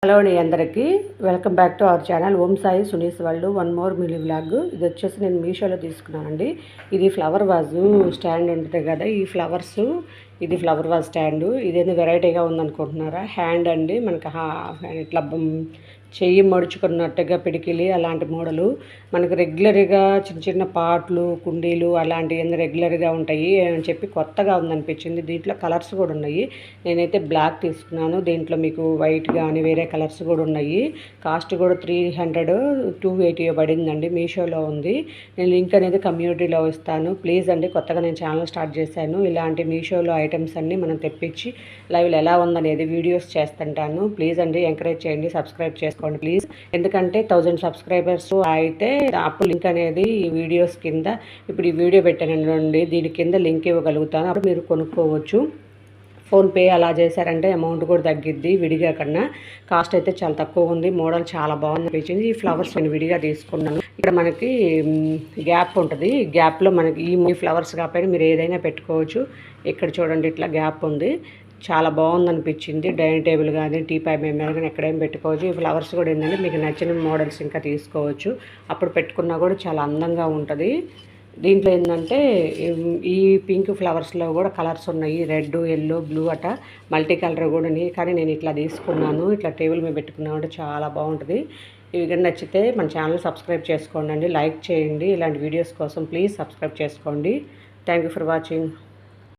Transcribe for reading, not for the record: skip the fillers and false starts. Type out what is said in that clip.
Hello అండి అందరికీ welcome back to our channel Om Sai Suni's world one more mini vlog. ఇది వచ్చేసి నేను మీషోలో తీసుకున్నానండి. ఇది ఫ్లవర్ వాజు స్టాండ్ ఉంటుంది కదా, ఈ ఫ్లవర్స్ ఇది ఫ్లవర్ వాజ్ స్టాండు. ఇదేదో వెరైటీగా ఉందనుకుంటున్నారా? హ్యాండ్ అండి, మనకి ఇట్లా చెయ్యి మడుచుకున్నట్టుగా పిడికిలి అలాంటి మోడలు. మనకు రెగ్యులర్గా చిన్న చిన్న పాట్లు కుండీలు అలాంటివి రెగ్యులర్గా ఉంటాయి అని చెప్పి కొత్తగా ఉందనిపించింది. దీంట్లో కలర్స్ కూడా ఉన్నాయి. నేనైతే బ్లాక్ తీసుకున్నాను. దీంట్లో మీకు వైట్ కానీ వేరే కలర్స్ కూడా ఉన్నాయి. కాస్ట్ కూడా 300 280 పడిందండి. మీషోలో ఉంది. నేను లింక్ అనేది కమ్యూనిటీలో ఇస్తాను. ప్లీజ్ అండి, కొత్తగా నేను ఛానల్ స్టార్ట్ చేశాను. ఇలాంటి మీషోలో ఐటమ్స్ అన్నీ మనం తెప్పించి లైవ్లో ఎలా ఉందనేది వీడియోస్ చేస్తుంటాను. ప్లీజ్ అండి ఎంకరేజ్ చేయండి, సబ్స్క్రైబ్ చేసుకోండి ప్లీజ్. ఎందుకంటే 1000 సబ్స్క్రైబర్స్ అయితే అప్పుడు లింక్ అనేది ఈ వీడియోస్ కింద, ఇప్పుడు ఈ వీడియో పెట్టానండి దీని కింద లింక్ ఇవ్వగలుగుతాను. అప్పుడు మీరు కొనుక్కోవచ్చు. ఫోన్పే అలా చేశారంటే అమౌంట్ కూడా తగ్గిద్ది. విడిగా కన్నా కాస్ట్ అయితే చాలా తక్కువ ఉంది. మోడల్ చాలా బాగుంది అనిపించింది. ఈ ఫ్లవర్స్ నేను విడిగా తీసుకున్నాను. ఇక్కడ మనకి గ్యాప్ ఉంటుంది. గ్యాప్లో మనకి ఈ ఫ్లవర్స్ కాకపోయినా మీరు ఏదైనా పెట్టుకోవచ్చు. ఇక్కడ చూడండి ఇట్లా గ్యాప్ ఉంది. చాలా బాగుంది అనిపించింది. డైనింగ్ టేబుల్ కానీ టీపాయ్ మీద కానీ ఎక్కడైనా పెట్టుకోవచ్చు. ఈ ఫ్లవర్స్ కూడా ఏంటంటే మీకు నచ్చిన మోడల్స్ ఇంకా తీసుకోవచ్చు. అప్పుడు పెట్టుకున్నా కూడా చాలా అందంగా ఉంటుంది. దీంట్లో ఏంటంటే ఈ పింక్ ఫ్లవర్స్లో కూడా కలర్స్ ఉన్నాయి. రెడ్, ఎల్లో, బ్లూ అట మల్టీ కలర్ కూడా ఉన్నాయి. కానీ నేను ఇట్లా తీసుకున్నాను. ఇట్లా టేబుల్ మీద పెట్టుకున్నాను అంటే చాలా బాగుంటుంది. ఇవి కానీ నచ్చితే మన ఛానల్ సబ్స్క్రైబ్ చేసుకోండి అండి, లైక్ చేయండి. ఇలాంటి వీడియోస్ కోసం ప్లీజ్ సబ్స్క్రైబ్ చేసుకోండి. Thank you for watching.